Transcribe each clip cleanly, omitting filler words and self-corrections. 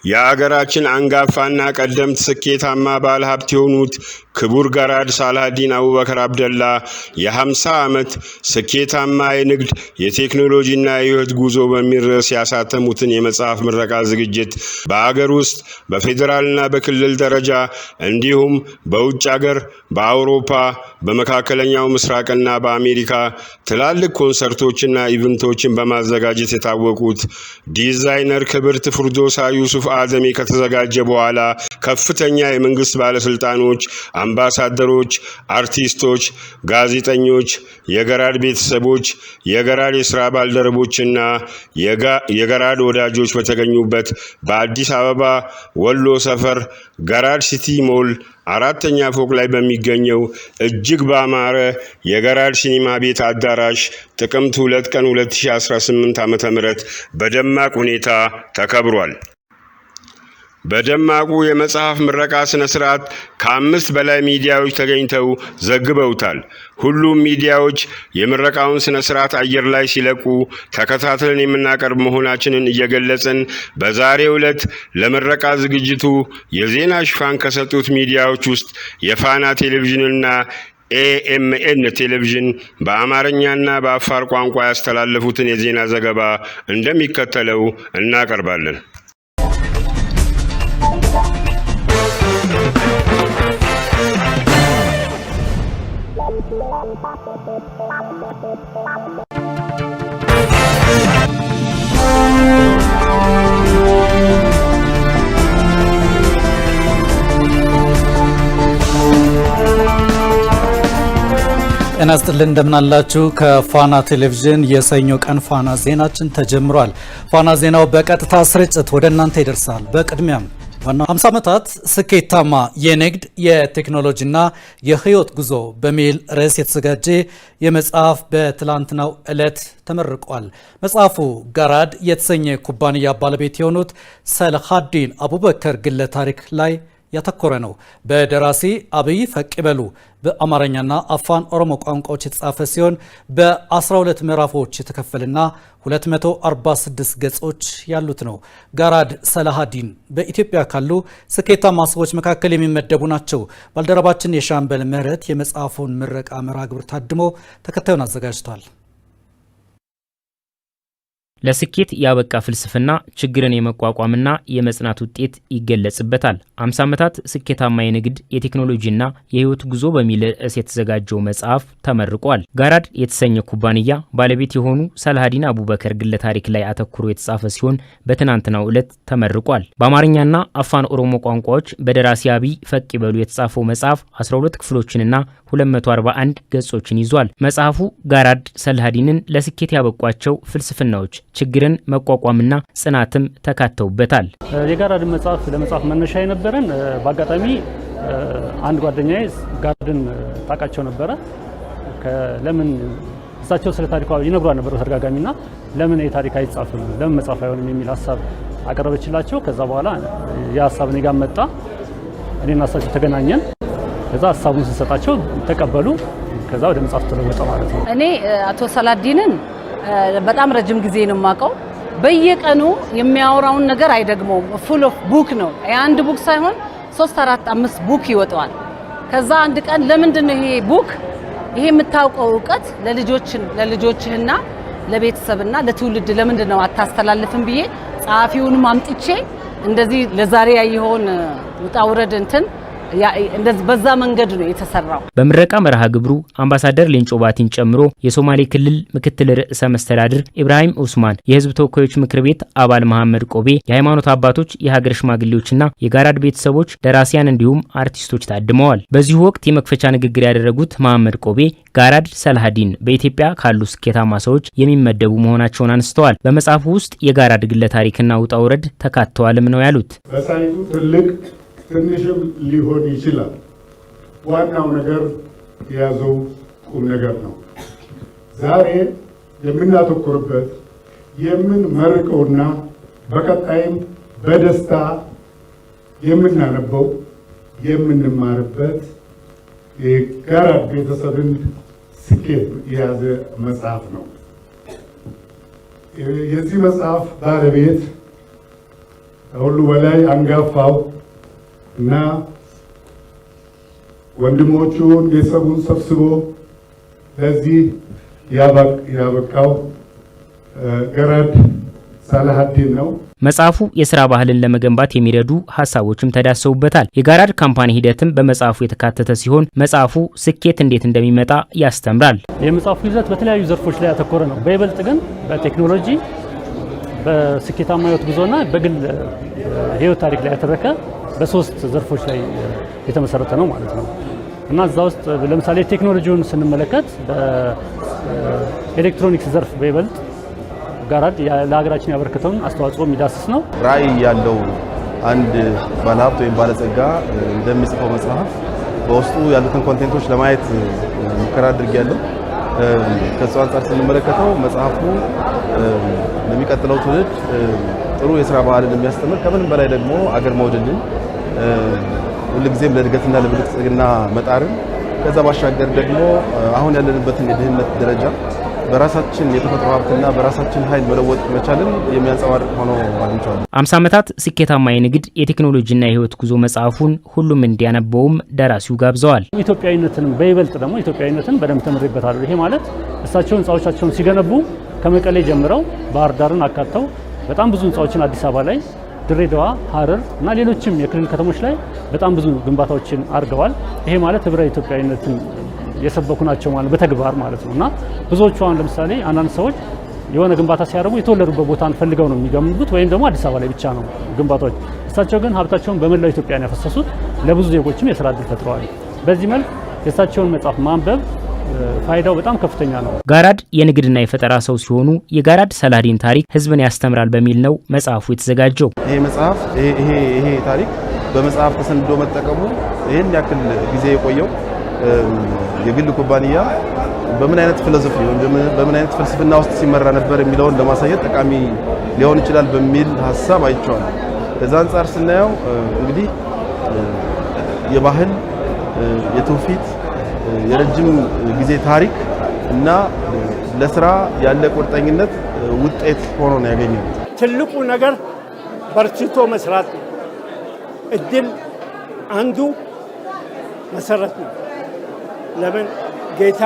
የአገራችን አንጋፋና ቀደምት ስኬታማ ባለሀብት የሆኑት ክቡር ጋራድ ሳላሀዲን አቡበከር አብደላ የ50 ዓመት ስኬታማ የንግድ የቴክኖሎጂና የህይወት ጉዞ በሚል ርዕስ ያሳተሙትን የመጽሐፍ ምረቃ ዝግጅት በአገር ውስጥ በፌዴራልና በክልል ደረጃ እንዲሁም በውጭ ሀገር በአውሮፓ በመካከለኛው ምስራቅና በአሜሪካ ትላልቅ ኮንሰርቶችና ኢቨንቶችን በማዘጋጀት የታወቁት ዲዛይነር ክብርት ፍርዶሳ ዩሱፍ አደሜ ከተዘጋጀ በኋላ ከፍተኛ የመንግስት ባለስልጣኖች፣ አምባሳደሮች፣ አርቲስቶች፣ ጋዜጠኞች፣ የገራድ ቤተሰቦች፣ የገራድ የሥራ ባልደረቦችና የገራድ ወዳጆች በተገኙበት በአዲስ አበባ ወሎ ሰፈር ገራድ ሲቲ ሞል 4ኛ ፎቅ ላይ በሚገኘው እጅግ ባማረ የገራድ ሲኒማ ቤት አዳራሽ ጥቅምት 2 ቀን 2018 ዓ.ም በደማቅ ሁኔታ ተከብሯል። በደማቁ የመጽሐፍ ምረቃ ስነ ስርዓት ከ5 በላይ ሚዲያዎች ተገኝተው ዘግበውታል። ሁሉም ሚዲያዎች የምረቃውን ስነ ስርዓት አየር ላይ ሲለቁ ተከታትለን የምናቀርብ መሆናችንን እየገለጽን በዛሬው ዕለት ለምረቃ ዝግጅቱ የዜና ሽፋን ከሰጡት ሚዲያዎች ውስጥ የፋና ቴሌቪዥንና ኤኤምኤን ቴሌቪዥን በአማርኛና በአፋር ቋንቋ ያስተላለፉትን የዜና ዘገባ እንደሚከተለው እናቀርባለን። ጤና ይስጥልን እንደምናላችሁ። ከፋና ቴሌቪዥን የሰኞ ቀን ፋና ዜናችን ተጀምሯል። ፋና ዜናው በቀጥታ ስርጭት ወደ እናንተ ይደርሳል። በቅድሚያም 50 ዓመታት ስኬታማ የንግድ የቴክኖሎጂና የህይወት ጉዞ በሚል ርዕስ የተዘጋጀ የመጽሐፍ በትላንትናው ዕለት ተመርቋል። መጽሐፉ ጋራድ የተሰኘ ኩባንያ ባለቤት የሆኑት ሳላሀዲን አቡበከር ግለ ታሪክ ላይ ያተኮረ ነው። በደራሲ አብይ ፈቅበሉ በአማርኛና አፋን ኦሮሞ ቋንቋዎች የተጻፈ ሲሆን በ12 ምዕራፎች የተከፈለና 246 ገጾች ያሉት ነው። ጋራድ ሳላሀዲን በኢትዮጵያ ካሉ ስኬታማ ሰዎች መካከል የሚመደቡ ናቸው። ባልደረባችን የሻምበል ምህረት የመጽሐፉን ምረቃ መርሃ ግብር ታድሞ ተከታዩን አዘጋጅቷል። ለስኬት ያበቃ ፍልስፍና ችግርን የመቋቋምና የመጽናት ውጤት ይገለጽበታል። 50 ዓመታት ስኬታማ የንግድ የቴክኖሎጂና የህይወት ጉዞ በሚል ርዕስ የተዘጋጀው መጽሐፍ ተመርቋል። ጋራድ የተሰኘ ኩባንያ ባለቤት የሆኑ ሳላሀዲን አቡበከር ግለ ታሪክ ላይ አተኩሮ የተጻፈ ሲሆን በትናንትናው ዕለት ተመርቋል። በአማርኛና አፋን ኦሮሞ ቋንቋዎች በደራሲ አብይ ፈቅበሉ የተጻፈው መጽሐፍ 12 ክፍሎችንና 241 ገጾችን ይዟል። መጽሐፉ ጋራድ ሳላሀዲንን ለስኬት ያበቋቸው ፍልስፍናዎች ችግርን መቋቋምና ጽናትም ተካተውበታል። የጋራድ መጽሐፍ ለመጽሐፍ መነሻ የነበረን በአጋጣሚ አንድ ጓደኛዬ ጋራድን ታውቃቸው ነበረ። ለምን እሳቸው ስለ ታሪኳ ይነግሯ ነበር ተደጋጋሚና ለምን ይሄ ታሪክ አይጻፍም፣ ለምን መጽሐፍ አይሆንም የሚል ሐሳብ አቀረበችላቸው። ከዛ በኋላ የሐሳብ እኔ ጋር መጣ። እኔና እሳቸው ተገናኘን። ከዛ ሐሳቡን ሲሰጣቸው ተቀበሉ። ከዛ ወደ መጽሐፍ ተለወጠ ማለት ነው። እኔ አቶ ሳላሀዲንን በጣም ረጅም ጊዜ ነው የማውቀው። በየቀኑ የሚያወራውን ነገር አይደግመውም። ፉል ኦፍ ቡክ ነው። አንድ ቡክ ሳይሆን 3 4 5 ቡክ ይወጣዋል። ከዛ አንድ ቀን ለምንድነው ይሄ ቡክ ይሄ የምታውቀው ዕውቀት ለልጆችህና ለቤተሰብና ለትውልድ ለምንድነው አታስተላልፍም ብዬ ጸሐፊውንም አምጥቼ እንደዚህ ለዛሬ ያየውን ውጣውረድ እንትን እንደዚህ በዛ መንገድ ነው የተሰራው። በምረቃ መርሃ ግብሩ አምባሳደር ሌንጮ ባቲን ጨምሮ የሶማሌ ክልል ምክትል ርዕሰ መስተዳድር ኢብራሂም ኡስማን፣ የህዝብ ተወካዮች ምክር ቤት አባል መሐመድ ቆቤ፣ የሃይማኖት አባቶች፣ የሀገር ሽማግሌዎችና የጋራድ ቤተሰቦች፣ ደራሲያን እንዲሁም አርቲስቶች ታድመዋል። በዚሁ ወቅት የመክፈቻ ንግግር ያደረጉት መሐመድ ቆቤ ጋራድ ሳላሀዲን በኢትዮጵያ ካሉ ስኬታማ ሰዎች የሚመደቡ መሆናቸውን አንስተዋል። በመጽሐፉ ውስጥ የጋራድ ግለ ታሪክና ውጣ ውረድ ተካተዋልም ነው ያሉት። በሳይንሱ ትልቅ ትንሽም ሊሆን ይችላል። ዋናው ነገር የያዘው ቁም ነገር ነው። ዛሬ የምናተኩርበት የምንመርቀውና በቀጣይም በደስታ የምናነበው የምንማርበት የጋራድ ቤተሰብን ስኬት የያዘ መጽሐፍ ነው። የዚህ መጽሐፍ ባለቤት ሁሉ በላይ አንጋፋው እና ወንድሞቹን ቤተሰቡን ሰብስቦ ለዚህ ያበቃው ገራድ ሳላሀዲን ነው። መጽሐፉ የስራ ባህልን ለመገንባት የሚረዱ ሀሳቦችም ተዳሰውበታል። የጋራድ ካምፓኒ ሂደትም በመጽሐፉ የተካተተ ሲሆን መጽሐፉ ስኬት እንዴት እንደሚመጣ ያስተምራል። የመጽሐፉ ይዘት በተለያዩ ዘርፎች ላይ ያተኮረ ነው። በይበልጥ ግን በቴክኖሎጂ፣ በስኬታማ ህይወት ጉዞና በግል ህይወት ታሪክ ላይ ያተረከ በሶስት ዘርፎች ላይ የተመሰረተ ነው ማለት ነው እና እዛ ውስጥ ለምሳሌ ቴክኖሎጂውን ስንመለከት በኤሌክትሮኒክስ ዘርፍ በይበልጥ ጋራድ ለሀገራችን ያበረከተውን አስተዋጽኦ የሚዳስስ ነው። ራዕይ ያለው አንድ ባለሀብት ወይም ባለጸጋ እንደሚጽፈው መጽሐፍ በውስጡ ያሉትን ኮንቴንቶች ለማየት ሙከራ አድርጌያለሁ። ከሱ አንጻር ስንመለከተው መጽሐፉ ለሚቀጥለው ትውልድ ጥሩ የስራ ባህልን የሚያስተምር ከምንም በላይ ደግሞ አገር መውደድን ሁልጊዜም ለእድገትና ለብልጽግና መጣርን ከዛ ባሻገር ደግሞ አሁን ያለንበትን የድህነት ደረጃ በራሳችን የተፈጥሮ ሀብትና በራሳችን ኃይል መለወጥ መቻልን የሚያንጸባርቅ ሆኖ አግኝቼዋለሁ። 50 ዓመታት ስኬታማ የንግድ የቴክኖሎጂና የህይወት ጉዞ መጽሐፉን ሁሉም እንዲያነበውም ደራሲው ጋብዘዋል። ኢትዮጵያዊነትን በይበልጥ ደግሞ ኢትዮጵያዊነትን በደንብ ተምሬበታለሁ። ይሄ ማለት እሳቸው ህንጻዎቻቸውን ሲገነቡ ከመቀሌ ጀምረው ባህር ዳርን አካተው በጣም ብዙ ህንጻዎችን አዲስ አበባ ላይ፣ ድሬዳዋ፣ ሐረር እና ሌሎችም የክልል ከተሞች ላይ በጣም ብዙ ግንባታዎችን አድርገዋል። ይሄ ማለት ህብረ ኢትዮጵያዊነትን የሰበኩ ናቸው ማለት በተግባር ማለት ነውና ብዙዎቹ አሁን ለምሳሌ አንዳንድ ሰዎች የሆነ ግንባታ ሲያደርጉ የተወለዱበት ቦታን ፈልገው ነው የሚገምቱት ወይም ደግሞ አዲስ አበባ ላይ ብቻ ነው ግንባታዎች። እሳቸው ግን ሀብታቸውን በመላው ኢትዮጵያ ነው ያፈሰሱት። ለብዙ ዜጎችም የስራ ዕድል ፈጥረዋል። በዚህ መልክ የእሳቸውን መጽሐፍ ማንበብ ፋይዳው በጣም ከፍተኛ ነው። ጋራድ የንግድና የፈጠራ ሰው ሲሆኑ የጋራድ ሳላሀዲን ታሪክ ህዝብን ያስተምራል በሚል ነው መጽሐፉ የተዘጋጀው። ይሄ መጽሐፍ ይሄ ታሪክ በመጽሐፍ ተሰንዶ መጠቀሙ ይሄን ያክል ጊዜ የቆየው የግል ኩባንያ በምን አይነት ፊሎሶፊ ወይም በምን አይነት ፍልስፍና ውስጥ ሲመራ ነበር የሚለውን ለማሳየት ጠቃሚ ሊሆን ይችላል በሚል ሐሳብ አይቼዋለሁ። ከዛ አንጻር ስናየው እንግዲህ የባህል የትውፊት የረጅም ጊዜ ታሪክ እና ለስራ ያለ ቁርጠኝነት ውጤት ሆኖ ነው ያገኘው። ትልቁ ነገር በርትቶ መስራት ነው። እድል አንዱ መሰረት ነው። ለምን ጌታ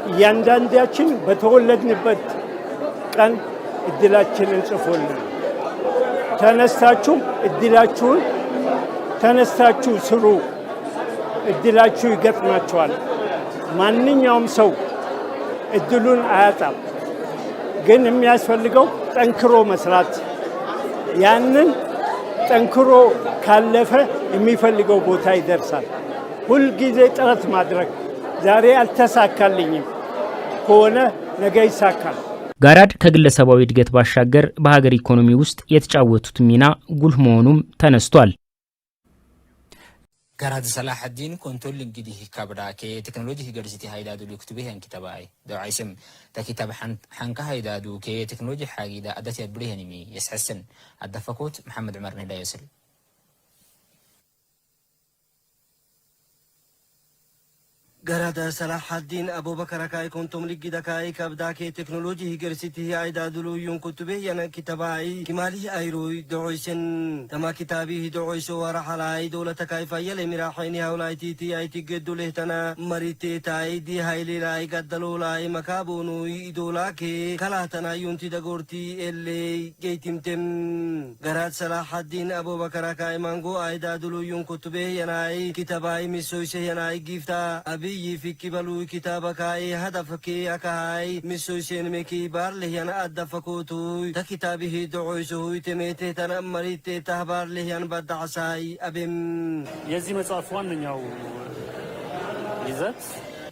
እያንዳንዳችን በተወለድንበት ቀን እድላችንን ጽፎልን ተነስታችሁ እድላችሁን ተነስታችሁ ስሩ፣ እድላችሁ ይገጥማችኋል። ማንኛውም ሰው እድሉን አያጣም፣ ግን የሚያስፈልገው ጠንክሮ መስራት። ያንን ጠንክሮ ካለፈ የሚፈልገው ቦታ ይደርሳል። ሁል ጊዜ ጥረት ማድረግ። ዛሬ አልተሳካልኝም ከሆነ ነገ ይሳካል። ጋራድ ከግለሰባዊ እድገት ባሻገር በሀገር ኢኮኖሚ ውስጥ የተጫወቱት ሚና ጉልህ መሆኑም ተነስቷል። ጋራድ ሳላሀዲን ኮንቶል እንግዲህ ካብራኬ ቴክኖሎጂ ሂገርሲቲ ሃይዳዱ ሊክቱቤ አንኪታባይ ደውዓይስም ተኪታብ ሓንካ ሃይዳዱ ከቴክኖሎጂ ሓጊዳ አዳት ያድብሬህንሚ የስሐስን አዳፈኮት መሐመድ ዑመር ነዳ ይስል ጋራድ ሳላሀዲን አቡበከር ካይ ኮንቶም ሊጊዳ ካይ ካብዳኬ ቴክኖሎጂ ሂገርሲቲ አይዳዱሉ ዩን ኩቱቤ ያነ ኪታባይ ኪማሊ አይሮይ ደውይሰን ተማ ኪታቢ ደውይሶ ወራሐላይ ደውለተ ካይፋየለ ሚራሒኒ ሃውላይቲቲ አይቲ ገዱ ለህተና መሪቴ ታይ ዲ ሃይሊ ላይ ገደሉ ላይ መካቦኑ ይዶላኬ ከላተና ዩንቲ ደጎርቲ ኤሌ ጌቲምተም ጋራድ ሳላሀዲን አቡበከር ካይ ማንጎ አይዳዱሉ ዩን ኩቱቤ ያናይ ኪታባይ ሚሶይሰ ያናይ ጊፍታ يفكي بلو كتابك اي هدفك اكاي مسوسين مكي بار لهيان ادفكوتو تكتابه دعويسو تميته تنمريت تهبار لهيان بدعساي ابم የዚህ መጽሐፍ ዋነኛው ይዘት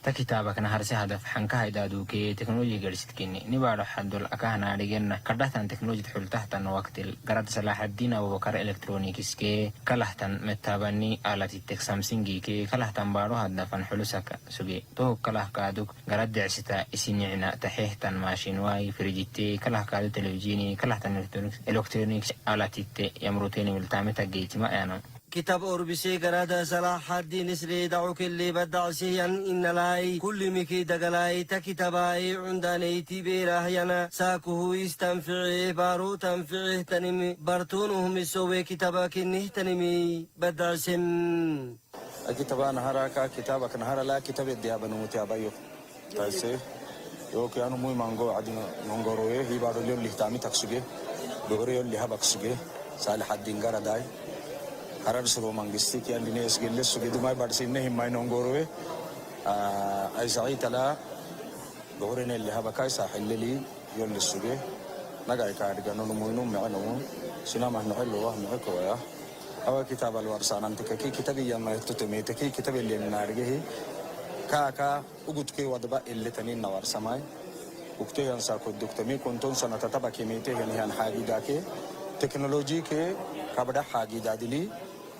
تكتابك نهارسي هدف حنكا هيدادو كي تكنولوجي جرست كيني نبالو حدول اكاهنا رجلنا كرداتن تكنولوجي تحول تحتن وقت الجراد صلاح الدين ابو بكر الكترونيكس كي كلهتن متابني آلات التك سامسونجي كي كلهتن بارو هدفن حلوسك سوجي تو كله كادوك جراد دعستا اسينينا تحيهتن ماشين واي فريجيتي كله كادو تلفزيوني كلهتن الكترونيكس آلات التك يمروتيني ملتامتا جيتي ما انا كتاب أوربسي قرادة صلاح الدين سري دعوك اللي بدعسي إن لاي كل مكي دقلاي تكتباي عنداني تبيره ينا ساكوه يستنفعي بارو تنفعه تنمي برتونهم يسوي كتابك إنه تنمي بدعسم كتابا نهارا كتابك نهارا لا كتاب الديابة نموتي أبايو تايسي يوكي أنو موي مانغو عدي نونغوروي هي بارو ليون لهتامي تكسوغي بغريون لها بكسوغي صالح الدين قراداي harar suru mangisti ki andine esgelle sugedi mai badsinne himmai nongorowe ay sa'i tala gorene le habakai sahilleli yolle suge nagai ka diga nonu moynu me'anu sinama nahillo wa me'ko ya awa kitab al warsan antike ki kitabi yamma tutemete ki kitabi le nargehi ka ugut ke wadba ille tanin nawar samai ukte yansa ko duktami konton sanata tabaki mete yan hagida ke teknoloji ke kabada hagida dili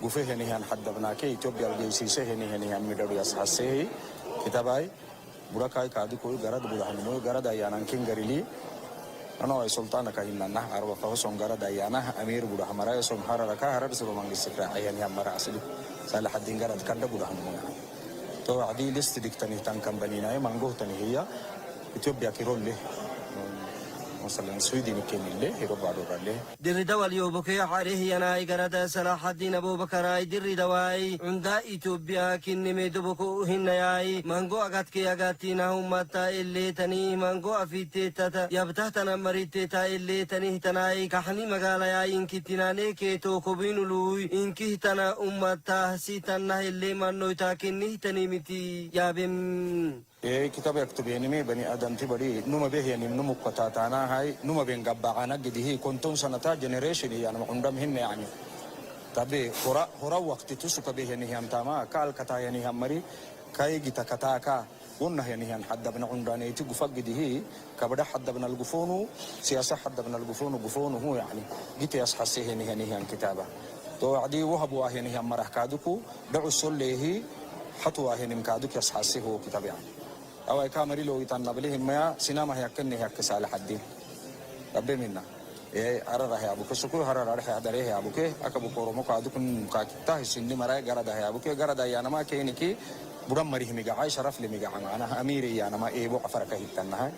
गुफे है नहीं हद्दबना के इथियोपिया गेसी से है नहीं हम मिडल या सासे किताबाई बुरा काय कादु कोई गरद बुरा हनो गरद आयाना किंग गरीली अनो सुल्तान का हिन्ना अरवा फहो सोंगरा दयाना अमीर बुरा हमारा सोमहारा रखा हरद सुरो मंगी सिकरा आयानी हमारा असली साला हद्दीन गरद कंड बुरा हनो तो आदि लिस्ट दिखतनी तन कंपनी ना मंगो तनी हिया इथियोपिया की रोल ले مثلا سويدي نكمل له هيرو بارو رله در دول يوبكي عليه ينا يقرد صلاح الدين ابو بكر در دواي عند ايتوبيا كن ميدبكو هنياي مانغو اغاتكي اغاتينا همتا اللي تني مانغو افيتي تتا يبتهتنا مريتي اللي تني تناي كحني مغالا يا انكتنا نيكي تو كوبينو لوي انكي تنا امتا سيتنا اللي منو تاكني تني متي يا بم كتاب يكتب يعني بني آدم تبري نوما به يعني نوما قطعنا هاي نوما بين قبعنا قده كنتم سنتا جنريشن يعني عندهم هن يعني تبي هرا وقت تسوق به يعني هم تما كال كتا يعني هم مري كاي جتا كتا كا ونه يعني هم حد بنا عندنا يتوقف قده كبدا حد بنا الجفونو سياسة حد بنا الجفونو هو يعني جت يصحى يعني هم كتابه تو عدي وهبوا يعني هم مرح كادوكو دعوا سليه حطوا يعني مكادوك يصحى هو كتاب يعني أو كامري لو يتنبلهم ما سينما هيكني هيك صالح الدين ربي منا أرى يا أبوك سكول هرى رح يدريه يا أبوك أكبر كورمك أدوكن كاكتا السنة مراي جردا يا أبوك جردا يا نما كينكي برام مريه ميجا شرف لي ميجا أنا أميري يا نما إيه بو أفرك هيتنا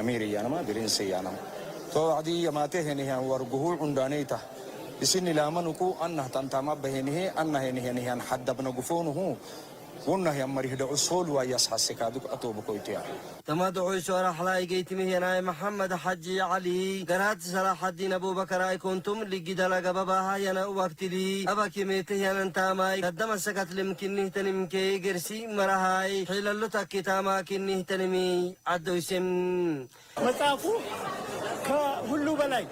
أميري يا نما برينسي يا نما تو عدي ما تهني هي ورجوه عندانيته السنة لامنكو أنه تنتما بهنيه أنه هنيه حد بنا جفونه ونه يا مريه دعو سول ويصحى سكادك أطوب كويتيا تما دعو سورة حلاي جيتمي هنا محمد حجي علي قرات صلاح الدين أبو بكر كنتم لجدا لجبابا ينا وقت لي أبا كميته ينا انتاماي قدم السكت لمكنه تنمكي جرسي مرهاي حلالو تكتاما كنه تنمي عدو سم متعفو كهلو بلاي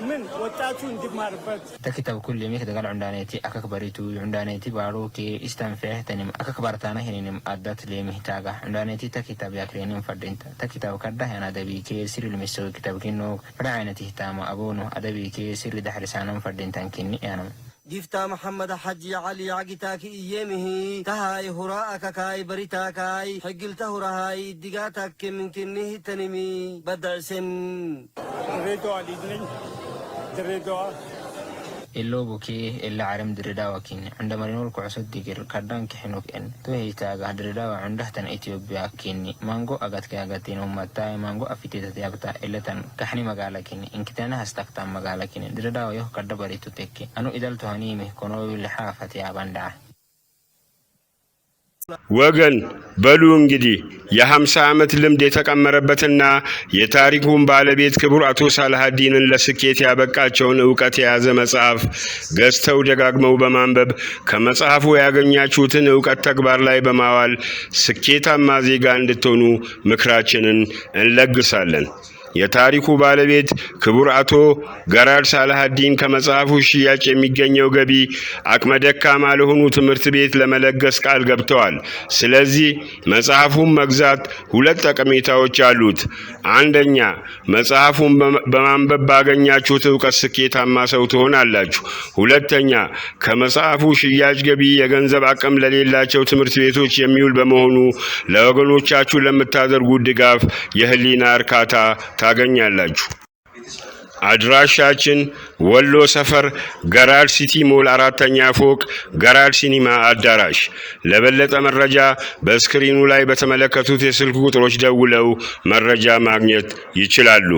من وتاتو ندماربت تكتب كل ميك دغال عندانيتي اكبريتو عندانيتي باروكي استنفه تنم اكبرتانا هنينم ادات لي محتاجه عندانيتي تكتب ياكرينم فدنت تكتب كده انا دبيكي سير المسو كتاب كينو فرعينتي تاما ابونو ادبيكي سير دحرسانم فدنتان كيني انا جفتا محمد حجي علي عقتاك ايامه تهاي هراءك كاي بريتا كاي حقلت هراهاي دقاتك من كنه تنمي بدع سن ريدو علي دريدو اللو بوكي اللي عرم دريداوا كين عندما نقول كعسد ديجر كردان كحنوك ان توهي تاغا دريداوا عنده تن اثيوبيا كيني مانغو اغات كاغاتين امتا مانغو افيتي تيابتا الا تن كحني مغالا كيني ان كتانا هستقتا مغالا كيني دريداوا يو كرد بريتو تكي انو ادل تهانيمي كونو لحافه يا باندا ወገን በሉ እንግዲህ የ50 ዓመት ልምድ የተቀመረበትና የታሪኩን ባለቤት ክቡር አቶ ሳላሃዲንን ለስኬት ያበቃቸውን ዕውቀት የያዘ መጽሐፍ ገዝተው ደጋግመው በማንበብ ከመጽሐፉ ያገኛችሁትን ዕውቀት ተግባር ላይ በማዋል ስኬታማ ዜጋ እንድትሆኑ ምክራችንን እንለግሳለን። የታሪኩ ባለቤት ክቡር አቶ ገራድ ሳላሃዲን ከመጽሐፉ ሽያጭ የሚገኘው ገቢ አቅመ ደካማ ለሆኑ ትምህርት ቤት ለመለገስ ቃል ገብተዋል። ስለዚህ መጽሐፉን መግዛት ሁለት ጠቀሜታዎች አሉት። አንደኛ፣ መጽሐፉን በማንበብ ባገኛችሁት ዕውቀት ስኬታማ ሰው ትሆናላችሁ። ሁለተኛ፣ ከመጽሐፉ ሽያጭ ገቢ የገንዘብ አቅም ለሌላቸው ትምህርት ቤቶች የሚውል በመሆኑ ለወገኖቻችሁ ለምታደርጉት ድጋፍ የህሊና እርካታ ታገኛላችሁ። አድራሻችን ወሎ ሰፈር ገራድ ሲቲ ሞል 4ኛ ፎቅ ገራድ ሲኒማ አዳራሽ። ለበለጠ መረጃ በስክሪኑ ላይ በተመለከቱት የስልክ ቁጥሮች ደውለው መረጃ ማግኘት ይችላሉ።